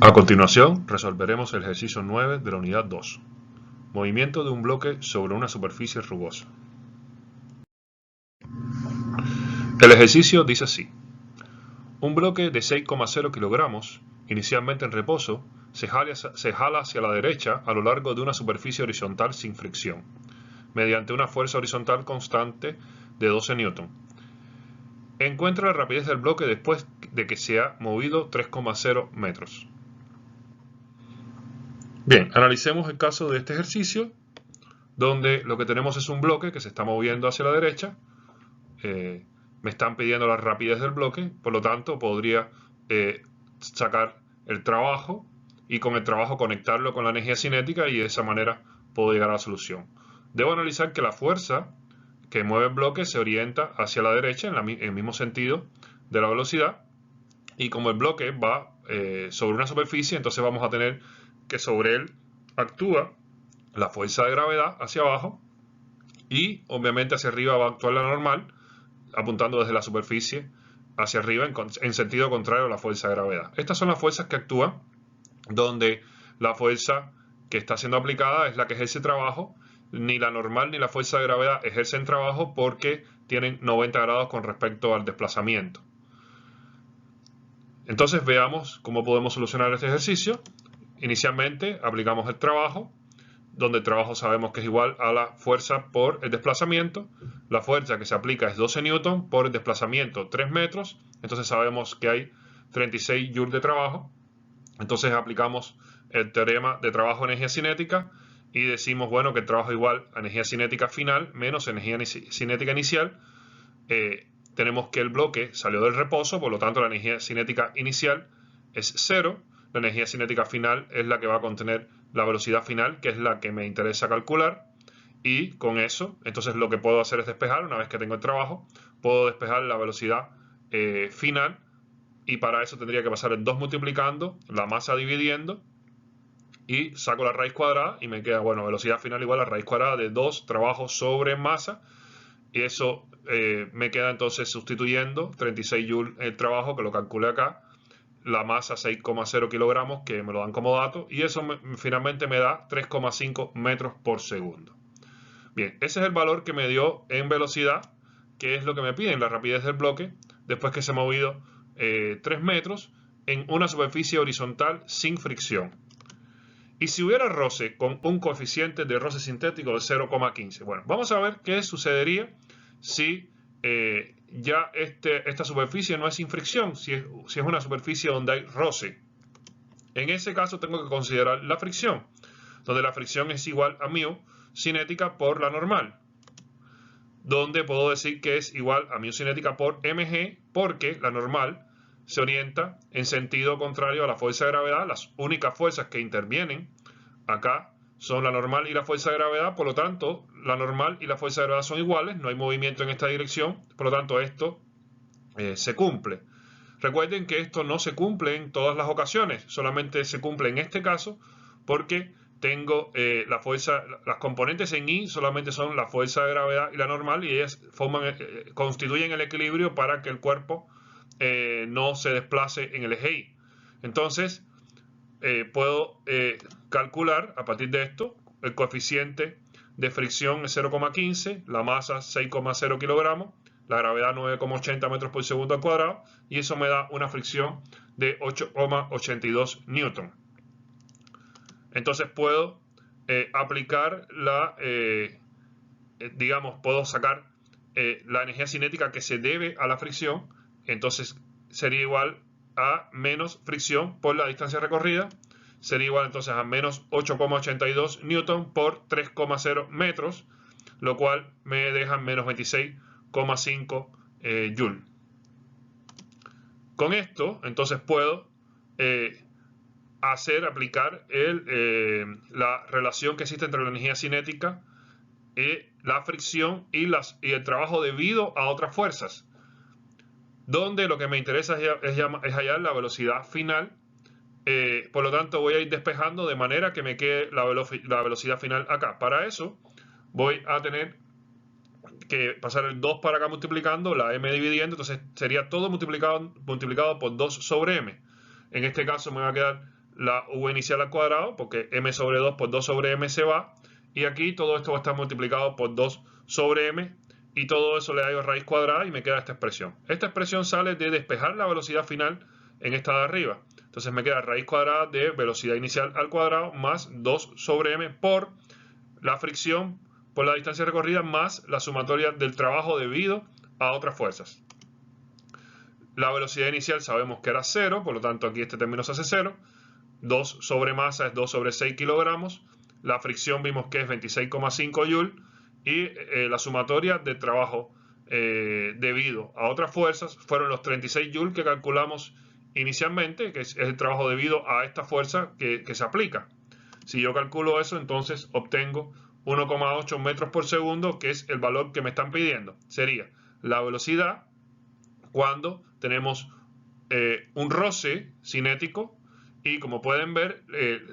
A continuación, resolveremos el ejercicio 9 de la unidad 2. Movimiento de un bloque sobre una superficie rugosa. El ejercicio dice así. Un bloque de 6,0 kilogramos, inicialmente en reposo, se jala hacia la derecha a lo largo de una superficie horizontal sin fricción, mediante una fuerza horizontal constante de 12 newton. Encuentra la rapidez del bloque después de que se ha movido 3,0 metros. Bien, analicemos el caso de este ejercicio, donde lo que tenemos es un bloque que se está moviendo hacia la derecha. Me están pidiendo la rapidez del bloque, por lo tanto podría sacar el trabajo y con el trabajo conectarlo con la energía cinética y de esa manera puedo llegar a la solución. Debo analizar que la fuerza que mueve el bloque se orienta hacia la derecha en el mismo sentido de la velocidad, y como el bloque va sobre una superficie, entonces vamos a tener que sobre él actúa la fuerza de gravedad hacia abajo y obviamente hacia arriba va a actuar la normal, apuntando desde la superficie hacia arriba en sentido contrario a la fuerza de gravedad. Estas son las fuerzas que actúan, donde la fuerza que está siendo aplicada es la que ejerce trabajo. Ni la normal ni la fuerza de gravedad ejercen trabajo porque tienen 90 grados con respecto al desplazamiento. Entonces veamos cómo podemos solucionar este ejercicio. Inicialmente aplicamos el trabajo, donde el trabajo sabemos que es igual a la fuerza por el desplazamiento. La fuerza que se aplica es 12 newton por el desplazamiento 3 metros. Entonces sabemos que hay 36 joules de trabajo. Entonces aplicamos el teorema de trabajo-energía cinética y decimos, bueno, que el trabajo es igual a energía cinética final menos energía cinética inicial. Tenemos que el bloque salió del reposo, por lo tanto la energía cinética inicial es 0. La energía cinética final es la que va a contener la velocidad final, que es la que me interesa calcular. Y con eso, entonces lo que puedo hacer es despejar, una vez que tengo el trabajo, puedo despejar la velocidad final. Y para eso tendría que pasar el 2 multiplicando, la masa dividiendo, y saco la raíz cuadrada y me queda, bueno, velocidad final igual a raíz cuadrada de 2 trabajo sobre masa. Y eso me queda entonces sustituyendo 36 joules el trabajo, que lo calculé acá, la masa 6,0 kilogramos, que me lo dan como dato, y eso finalmente me da 3,5 metros por segundo. Bien, ese es el valor que me dio en velocidad, que es lo que me piden, la rapidez del bloque, después que se ha movido 3 metros en una superficie horizontal sin fricción. Y si hubiera roce con un coeficiente de roce sintético de 0,15. Bueno, vamos a ver qué sucedería si ya esta superficie no es sin fricción, si es una superficie donde hay roce. En ese caso tengo que considerar la fricción, donde la fricción es igual a μ cinética por la normal, donde puedo decir que es igual a μ cinética por mg, porque la normal se orienta en sentido contrario a la fuerza de gravedad. Las únicas fuerzas que intervienen acá son la normal y la fuerza de gravedad, por lo tanto la normal y la fuerza de gravedad son iguales, no hay movimiento en esta dirección, por lo tanto esto se cumple. Recuerden que esto no se cumple en todas las ocasiones, solamente se cumple en este caso porque tengo la fuerza, las componentes en I solamente son la fuerza de gravedad y la normal, y ellas constituyen el equilibrio para que el cuerpo no se desplace en el eje Y. Entonces puedo calcular a partir de esto el coeficiente de fricción es 0,15, la masa 6,0 kilogramos, la gravedad 9,80 metros por segundo al cuadrado, y eso me da una fricción de 8,82 newton. Entonces puedo aplicar digamos, puedo sacar la energía cinética que se debe a la fricción. Entonces sería igual a menos fricción por la distancia recorrida, sería igual entonces a menos 8,82 newton por 3,0 metros, lo cual me deja menos 26,5 joule. Con esto entonces puedo aplicar la relación que existe entre la energía cinética, la fricción y el trabajo debido a otras fuerzas, donde lo que me interesa es hallar la velocidad final. Por lo tanto voy a ir despejando de manera que me quede la velocidad final acá. Para eso voy a tener que pasar el 2 para acá multiplicando, la m dividiendo, entonces sería todo multiplicado por 2 sobre m. En este caso me va a quedar la v inicial al cuadrado, porque m sobre 2 por 2 sobre m se va, y aquí todo esto va a estar multiplicado por 2 sobre m, y todo eso le hallo raíz cuadrada y me queda esta expresión. Esta expresión sale de despejar la velocidad final en esta de arriba. Entonces me queda raíz cuadrada de velocidad inicial al cuadrado más 2 sobre m por la fricción por la distancia recorrida más la sumatoria del trabajo debido a otras fuerzas. La velocidad inicial sabemos que era 0, por lo tanto aquí este término se hace 0. 2 sobre masa es 2 sobre 6 kilogramos. La fricción vimos que es 26,5 joules. Y la sumatoria de trabajo debido a otras fuerzas fueron los 36 joules que calculamos inicialmente, que es el trabajo debido a esta fuerza que se aplica. Si yo calculo eso, entonces obtengo 1,8 metros por segundo, que es el valor que me están pidiendo. Sería la velocidad cuando tenemos un roce cinético, y como pueden ver,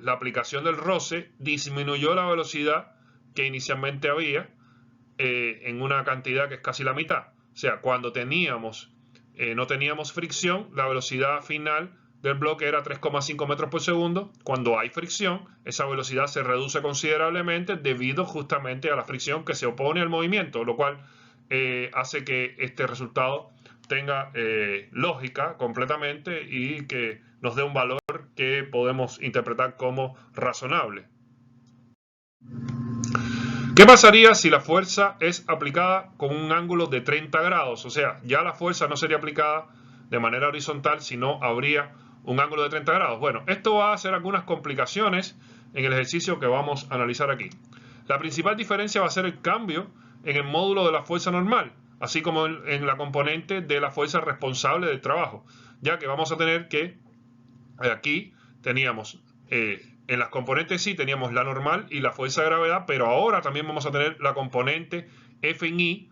la aplicación del roce disminuyó la velocidad que inicialmente había en una cantidad que es casi la mitad. O sea, cuando no teníamos fricción, la velocidad final del bloque era 3,5 metros por segundo. Cuando hay fricción, esa velocidad se reduce considerablemente debido justamente a la fricción que se opone al movimiento, lo cual hace que este resultado tenga lógica completamente y que nos dé un valor que podemos interpretar como razonable. ¿Qué pasaría si la fuerza es aplicada con un ángulo de 30 grados? O sea, ya la fuerza no sería aplicada de manera horizontal, sino habría un ángulo de 30 grados. Bueno, esto va a hacer algunas complicaciones en el ejercicio que vamos a analizar aquí. La principal diferencia va a ser el cambio en el módulo de la fuerza normal, así como en la componente de la fuerza responsable del trabajo, ya que vamos a tener que aquí teníamos en las componentes sí teníamos la normal y la fuerza de gravedad, pero ahora también vamos a tener la componente F en I,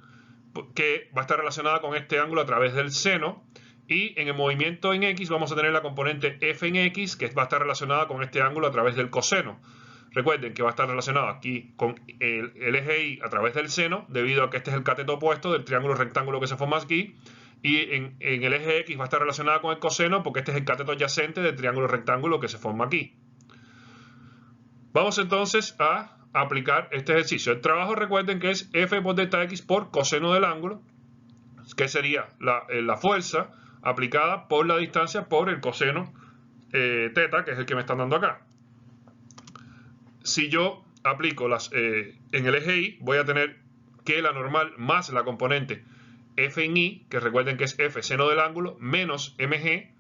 que va a estar relacionada con este ángulo a través del seno, y en el movimiento en X vamos a tener la componente F en X, que va a estar relacionada con este ángulo a través del coseno. Recuerden que va a estar relacionado aquí con el eje Y a través del seno, debido a que este es el cateto opuesto del triángulo rectángulo que se forma aquí, y en el eje X va a estar relacionada con el coseno porque este es el cateto adyacente del triángulo rectángulo que se forma aquí. Vamos entonces a aplicar este ejercicio. El trabajo, recuerden que es F por delta X por coseno del ángulo, que sería la fuerza aplicada por la distancia por el coseno teta, que es el que me están dando acá. Si yo aplico en el eje Y, voy a tener que la normal más la componente F en I, que recuerden que es F seno del ángulo, menos mg,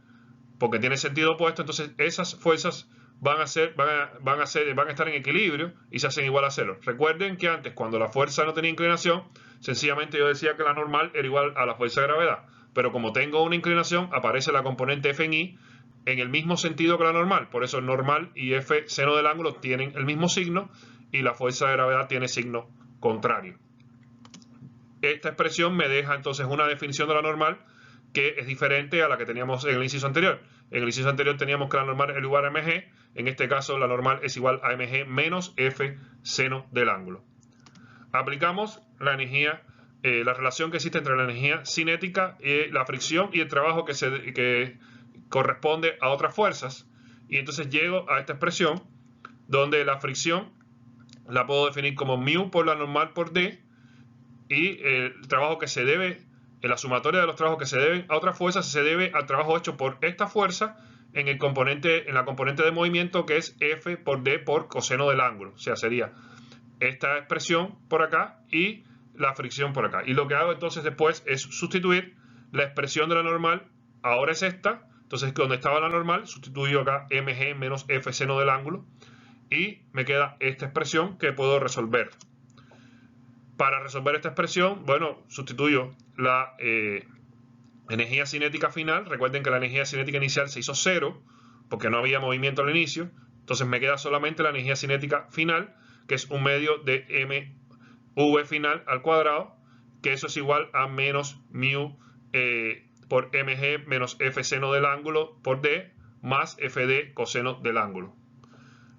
porque tiene sentido opuesto, entonces esas fuerzas van a estar en equilibrio y se hacen igual a 0. Recuerden que antes, cuando la fuerza no tenía inclinación, sencillamente yo decía que la normal era igual a la fuerza de gravedad. Pero como tengo una inclinación, aparece la componente F en I en el mismo sentido que la normal. Por eso normal y F seno del ángulo tienen el mismo signo y la fuerza de gravedad tiene signo contrario. Esta expresión me deja entonces una definición de la normal que es diferente a la que teníamos en el inciso anterior. En el inciso anterior teníamos que la normal era igual a mg. En este caso la normal es igual a mg menos f seno del ángulo. Aplicamos la energía, la relación que existe entre la energía cinética, la fricción y el trabajo que corresponde a otras fuerzas. Y entonces llego a esta expresión donde la fricción la puedo definir como μ por la normal por d, y el trabajo que se debe, la sumatoria de los trabajos que se deben a otras fuerzas se debe al trabajo hecho por esta fuerza en la componente de movimiento, que es F por D por coseno del ángulo. O sea, sería esta expresión por acá y la fricción por acá. Y lo que hago entonces después es sustituir la expresión de la normal, ahora es esta. Entonces, donde estaba la normal, sustituyo acá mg menos F seno del ángulo y me queda esta expresión que puedo resolver. Para resolver esta expresión, bueno, sustituyo la energía cinética final. Recuerden que la energía cinética inicial se hizo 0 porque no había movimiento al inicio. Entonces me queda solamente la energía cinética final, que es un medio de mv final al cuadrado, que eso es igual a menos μ por mg menos f seno del ángulo por d más fd coseno del ángulo.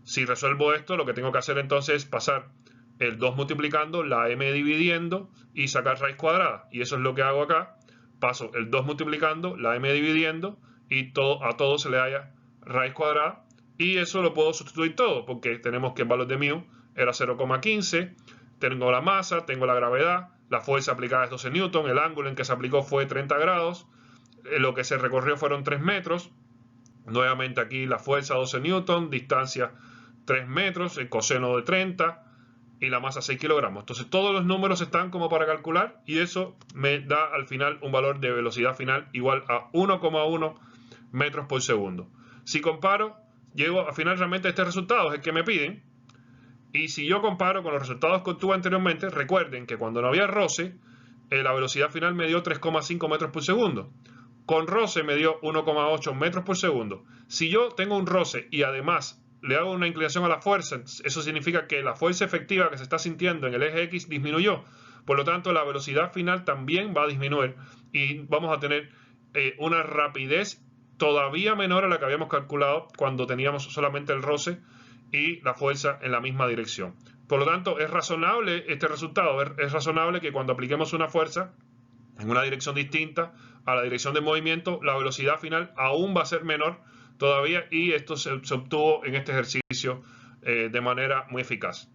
Si resuelvo esto, lo que tengo que hacer entonces es pasar el 2 multiplicando, la m dividiendo y sacar raíz cuadrada. Y eso es lo que hago acá. Paso el 2 multiplicando, la m dividiendo y a todo se le halla raíz cuadrada. Y eso lo puedo sustituir todo, porque tenemos que el valor de mu era 0,15, tengo la masa, tengo la gravedad, la fuerza aplicada es 12 newton, el ángulo en que se aplicó fue 30 grados, lo que se recorrió fueron 3 metros, nuevamente aquí la fuerza 12 newton, distancia 3 metros, el coseno de 30 y la masa 6 kilogramos. Entonces todos los números están como para calcular y eso me da al final un valor de velocidad final igual a 1,1 metros por segundo. Si comparo, llego al final realmente a este resultado, es el que me piden. Y si yo comparo con los resultados que obtuve anteriormente, recuerden que cuando no había roce, la velocidad final me dio 3,5 metros por segundo. Con roce me dio 1,8 metros por segundo. Si yo tengo un roce y además le hago una inclinación a la fuerza, eso significa que la fuerza efectiva que se está sintiendo en el eje X disminuyó. Por lo tanto, la velocidad final también va a disminuir y vamos a tener una rapidez todavía menor a la que habíamos calculado cuando teníamos solamente el roce y la fuerza en la misma dirección. Por lo tanto, es razonable este resultado, es razonable que cuando apliquemos una fuerza en una dirección distinta a la dirección de movimiento, la velocidad final aún va a ser menor todavía y esto se obtuvo en este ejercicio de manera muy eficaz.